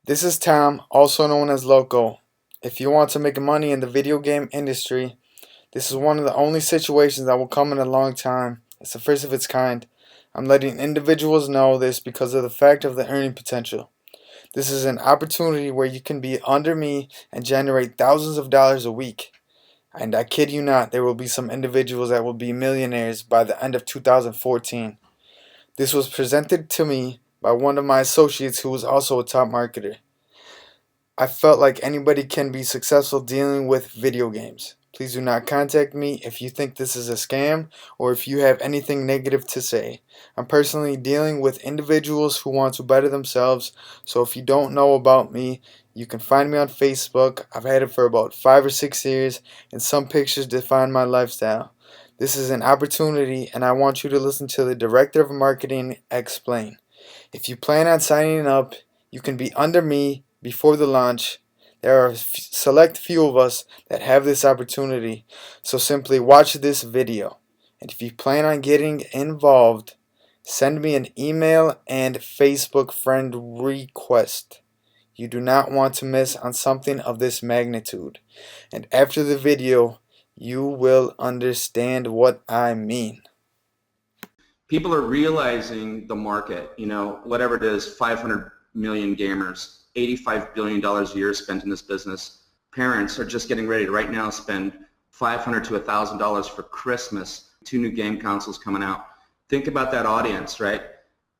This is Tom, also known as Loco. If you want to make money in the video game industry, this is one of the only situations that will come in a long time. It's the first of its kind. I'm letting individuals know this because of the fact of the earning potential. This is an opportunity where you can be under me and generate thousands of dollars a week. And I kid you not, there will be some individuals that will be millionaires by the end of 2014. This was presented to me by one of my associates who was also a top marketer. I felt like anybody can be successful dealing with video games. Please do not contact me if you think this is a scam or if you have anything negative to say. I'm personally dealing with individuals who want to better themselves, so if you don't know about me, you can find me on Facebook. I've had it for about 5 or 6 years, and some pictures define my lifestyle. This is an opportunity, and I want you to listen to the Director of Marketing explain. If you plan on signing up, you can be under me before the launch. There are a select few of us that have this opportunity, so simply watch this video. And if you plan on getting involved, send me an email and Facebook friend request. You do not want to miss on something of this magnitude. And after the video, you will understand what I mean. People are realizing the market, whatever it is, 500 million gamers, $85 billion a year spent in this business. Parents are just getting ready to right now spend $500 to $1,000 for Christmas, 2 new game consoles coming out. Think about that audience, right?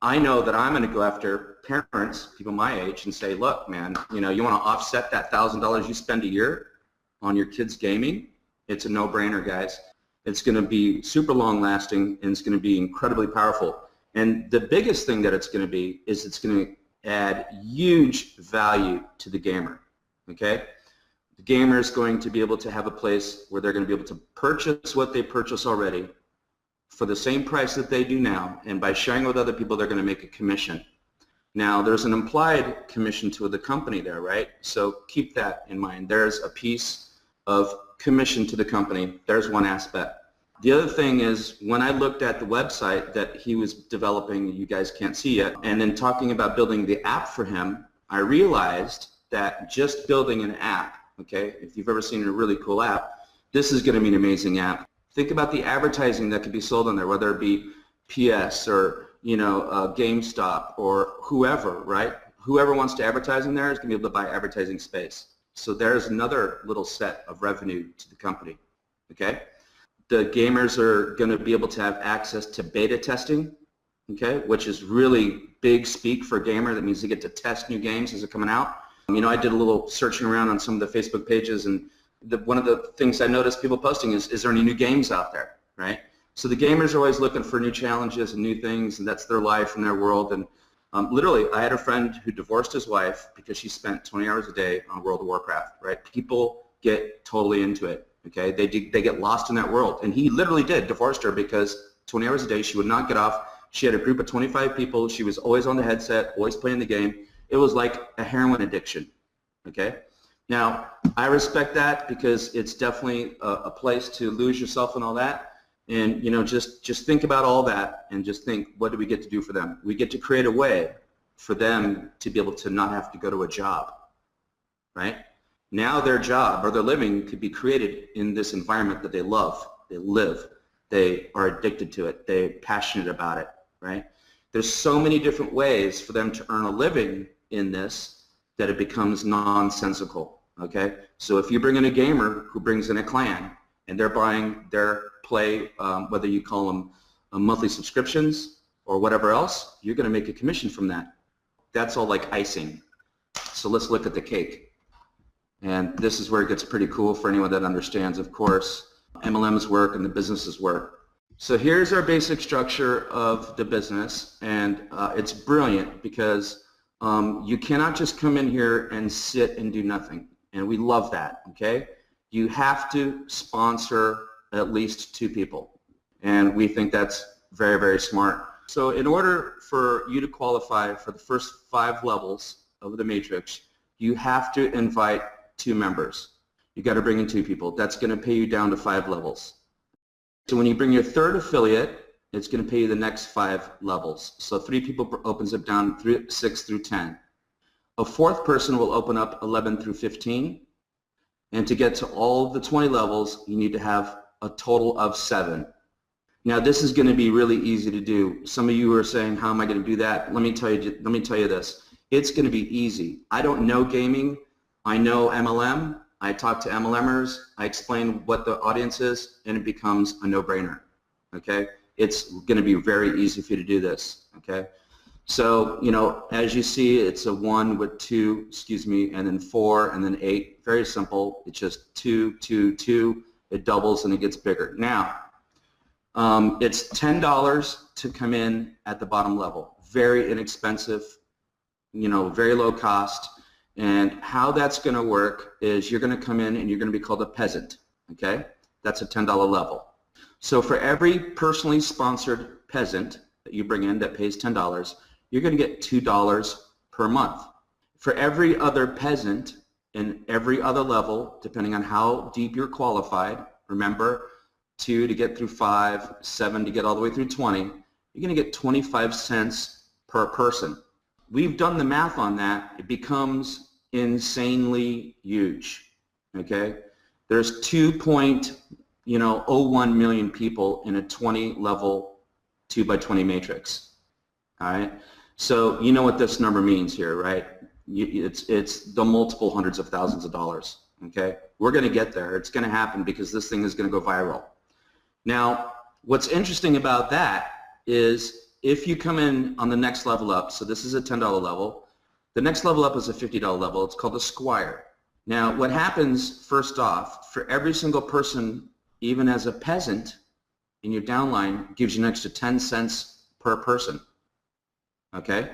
I know that I'm going to go after parents, people my age, and say, look, man, you want to offset that $1,000 you spend a year on your kids' gaming? It's a no-brainer, guys. It's going to be super long lasting, and it's going to be incredibly powerful. And the biggest thing that it's going to be is it's going to add huge value to the gamer, okay? The gamer is going to be able to have a place where they're going to be able to purchase what they purchase already for the same price that they do now, and by sharing with other people, they're going to make a commission. Now, there's an implied commission to the company there, right? So keep that in mind. There's a piece of commission to the company. There's one aspect. The other thing is, when I looked at the website that he was developing, you guys can't see yet, and then talking about building the app for him, I realized that just building an app, okay, if you've ever seen a really cool app, this is going to be an amazing app. Think about the advertising that could be sold on there, whether it be PS or GameStop or whoever, right? Whoever wants to advertise in there is going to be able to buy advertising space. So there's another little set of revenue to the company, okay? The gamers are going to be able to have access to beta testing, okay, which is really big speak for a gamer. That means they get to test new games as they're coming out. I did a little searching around on some of the Facebook pages, and one of the things I noticed people posting is there any new games out there, right? So the gamers are always looking for new challenges and new things, and that's their life and their world. And literally, I had a friend who divorced his wife because she spent 20 hours a day on World of Warcraft, right? People get totally into it, okay? They get lost in that world. And he literally did, divorced her because 20 hours a day, she would not get off. She had a group of 25 people. She was always on the headset, always playing the game. It was like a heroin addiction, okay? Now, I respect that because it's definitely a place to lose yourself and all that. And just think about all that and just think, what do we get to do for them? We get to create a way for them to be able to not have to go to a job, right? Now their job or their living could be created in this environment that they love, they live, they are addicted to it, they're passionate about it, right? There's so many different ways for them to earn a living in this that it becomes nonsensical, okay? So if you bring in a gamer who brings in a clan and they're buying their play, whether you call them monthly subscriptions or whatever else, you're going to make a commission from that. That's all like icing. So let's look at the cake. And this is where it gets pretty cool for anyone that understands, of course, MLMs work and the businesses work. So here's our basic structure of the business, and it's brilliant because you cannot just come in here and sit and do nothing, and we love that, okay? You have to sponsor at least 2 people, and we think that's very, very smart. So in order for you to qualify for the first 5 levels of the matrix, you have to invite 2 members. You got to bring in 2 people. That's going to pay you down to 5 levels. So when you bring your 3rd affiliate, it's going to pay you the next 5 levels. So 3 people opens up down through 6 through 10. A fourth person will open up 11 through 15. And to get to all of the 20 levels, you need to have a total of 7. Now, this is going to be really easy to do. Some of you are saying, how am I going to do that? Let me tell you this. It's going to be easy. I don't know gaming. I know MLM. I talk to MLMers. I explain what the audience is, and it becomes a no-brainer. Okay? It's going to be very easy for you to do this. Okay? So, you know, as you see, it's a 1 with 2, and then 4, and then 8. Very simple. It's just 2, 2, 2. It doubles and it gets bigger. Now, it's $10 to come in at the bottom level. Very inexpensive, you know, very low cost. And how that's going to work is you're going to come in and you're going to be called a peasant. Okay? That's a $10 level. So for every personally sponsored peasant that you bring in that pays $10, you're going to get $2 per month. For every other peasant in every other level, depending on how deep you're qualified, remember 2 to get through 5, 7 to get all the way through 20, you're going to get 25 cents per person. We've done the math on that. It becomes insanely huge. Okay? There's 2.01 million people in a 20 level 2x20 matrix. All right? So you know what this number means here, right? It's the multiple hundreds of thousands of dollars. Okay? We're going to get there. It's going to happen because this thing is going to go viral. Now, what's interesting about that is if you come in on the next level up, so this is a $10 level, the next level up is a $50 level. It's called a Squire. Now, what happens first off, for every single person, even as a peasant in your downline, gives you an extra 10 cents per person. Okay?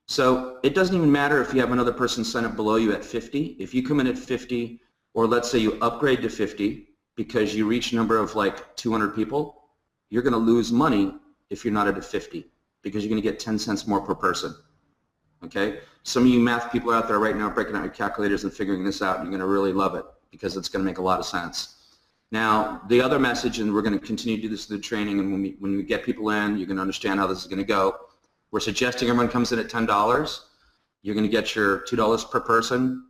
So it doesn't even matter if you have another person sign up below you at 50. If you come in at 50, or let's say you upgrade to 50 because you reach a number of like 200 people, you're going to lose money if you're not at a 50 because you're going to get 10 cents more per person. Okay? Some of you math people out there right now breaking out your calculators and figuring this out, you're going to really love it because it's going to make a lot of sense. Now, the other message, and we're going to continue to do this through the training, and when we get people in, you're going to understand how this is going to go. We're suggesting everyone comes in at $10. You're going to get your $2 per person.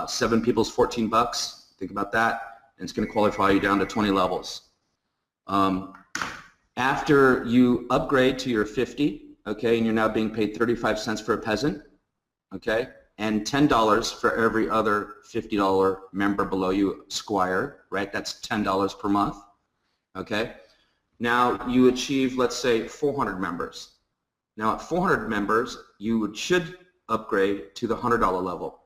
7 people's 14 bucks. Think about that. And it's going to qualify you down to 20 levels. After you upgrade to your 50, okay, and you're now being paid 35 cents for a peasant, okay, and $10 for every other $50 member below you, Squire, right? That's $10 per month, okay? Now you achieve, let's say, 400 members. Now at 400 members, you should upgrade to the $100 level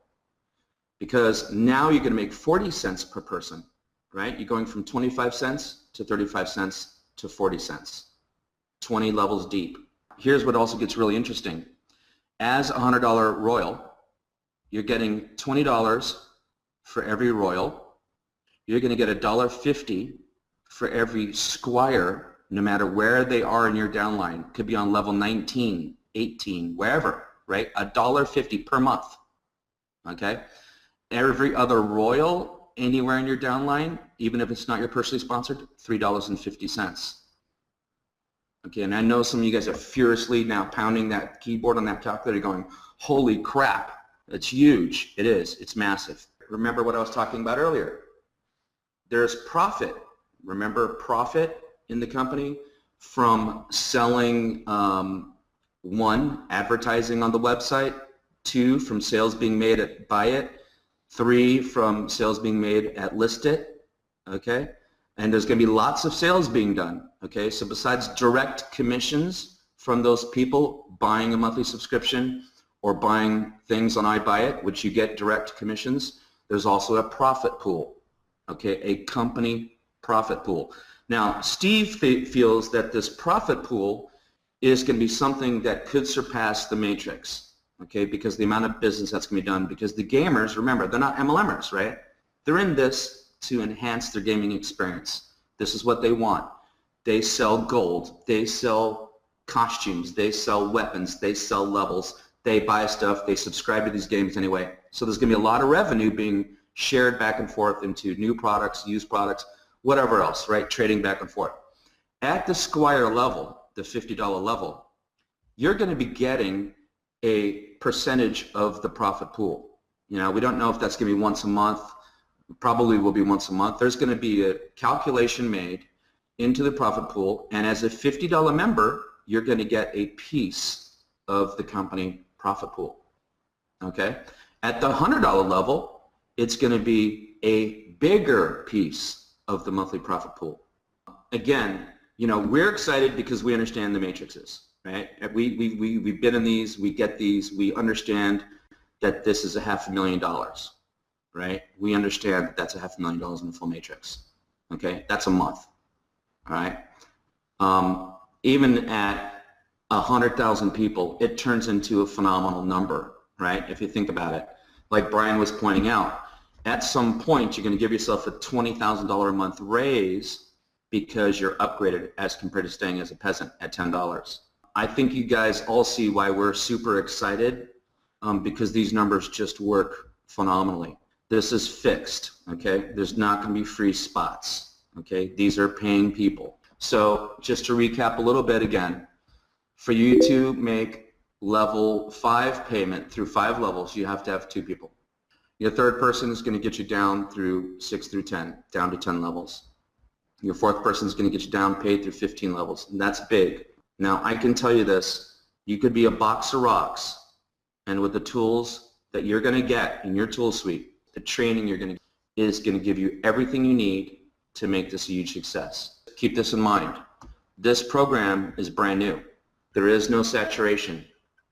because now you're going to make 40 cents per person, right? You're going from 25 cents to 35 cents to 40 cents, 20 levels deep. Here's what also gets really interesting. As a $100 Royal, you're getting $20 for every Royal. You're going to get $1.50 for every Squire, no matter where they are in your downline. Could be on level 19, 18, wherever, right? $1.50 per month, okay? Every other Royal anywhere in your downline, even if it's not your personally sponsored, $3.50. Okay, and I know some of you guys are furiously now pounding that keyboard on that calculator going, holy crap, it's huge. It is. It's massive. Remember what I was talking about earlier. There's profit. Remember profit in the company from selling, 1, advertising on the website, 2, from sales being made at Buy It, 3, from sales being made at List It, okay? And there's going to be lots of sales being done, okay? So besides direct commissions from those people buying a monthly subscription or buying things on iBuyIt, which you get direct commissions, there's also a profit pool, okay? A company profit pool. Now, Steve feels that this profit pool is going to be something that could surpass the Matrix, okay, because the amount of business that's going to be done, because the gamers, remember, they're not MLMers, right? They're in this to enhance their gaming experience. This is what they want. They sell gold. They sell costumes. They sell weapons. They sell levels. They buy stuff. They subscribe to these games anyway. So there's going to be a lot of revenue being shared back and forth into new products, used products, whatever else, right? Trading back and forth. At the Squire level, the $50 level, you're going to be getting a percentage of the profit pool. We don't know if that's going to be once a month. Probably will be once a month. There's going to be a calculation made into the profit pool, and as a $50 member, you're going to get a piece of the company profit pool. Okay? At the $100 level, it's going to be a bigger piece of the monthly profit pool. Again, we're excited because we understand the matrices, right? We've been in these, we get these, we understand that this is $500,000, right? We understand that that's $500,000 in the full matrix. Okay, that's a month. All right. Even at 100,000 people, it turns into a phenomenal number, right? If you think about it, like Brian was pointing out, at some point you're going to give yourself a $20,000 a month raise because you're upgraded as compared to staying as a peasant at $10. I think you guys all see why we're super excited, because these numbers just work phenomenally. This is fixed, okay? There's not going to be free spots, okay? These are paying people. So just to recap a little bit again, for you to make level 5 payment through 5 levels, you have to have 2 people. Your third person is going to get you down through 6 through 10, down to 10 levels. Your fourth person is going to get you down paid through 15 levels, and that's big. Now, I can tell you this, you could be a box of rocks, and with the tools that you're going to get in your tool suite, the training you're going to get is going to give you everything you need to make this a huge success. Keep this in mind. This program is brand new. There is no saturation.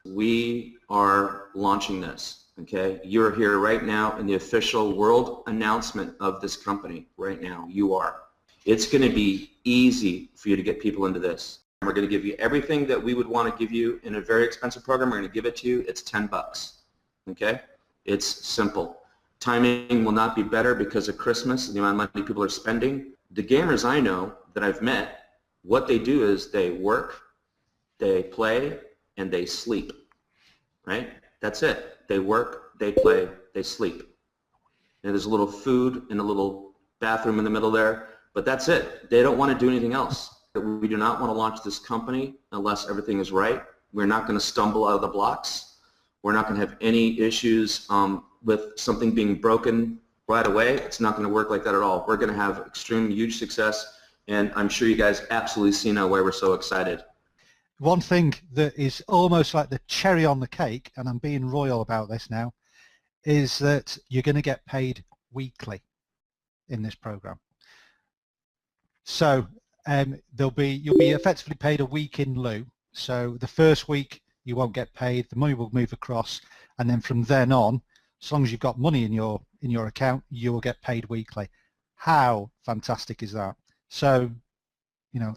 We are launching this, okay? You're here right now in the official world announcement of this company right now. You are. It's going to be easy for you to get people into this. We're going to give you everything that we would want to give you in a very expensive program. We're going to give it to you. It's $10, okay? It's simple. Timing will not be better because of Christmas and the amount of money people are spending. The gamers I know that I've met, what they do is they work, they play, and they sleep, right? That's it. They work, they play, they sleep. And there's a little food and a little bathroom in the middle there, but that's it. They don't want to do anything else. We do not want to launch this company unless everything is right. We're not going to stumble out of the blocks. We're not going to have any issues with something being broken right away. It's not going to work like that at all. We're going to have extreme, huge success, and I'm sure you guys absolutely see now why we're so excited. One thing that is almost like the cherry on the cake, and I'm being royal about this now, is that you're going to get paid weekly in this program. So you'll be effectively paid a week in lieu. So the first week you won't get paid, the money will move across, and then from then on, as long as you've got money in your account, you will get paid weekly. How fantastic is that? So,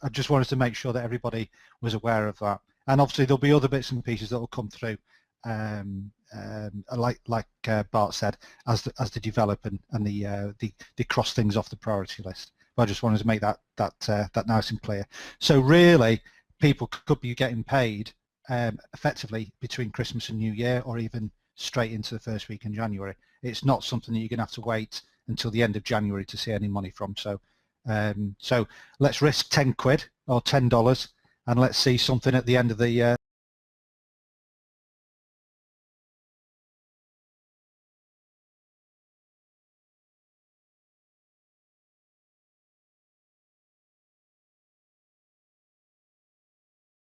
I just wanted to make sure that everybody was aware of that. And obviously there'll be other bits and pieces that will come through, like Bart said, as they develop and they cross things off the priority list. But I just wanted to make that nice and clear. So really, people could be getting paid effectively between Christmas and New Year, or even straight into the first week in January. It's not something that you're going to have to wait until the end of January to see any money from. So let's risk 10 quid or $10, and let's see something at the end of the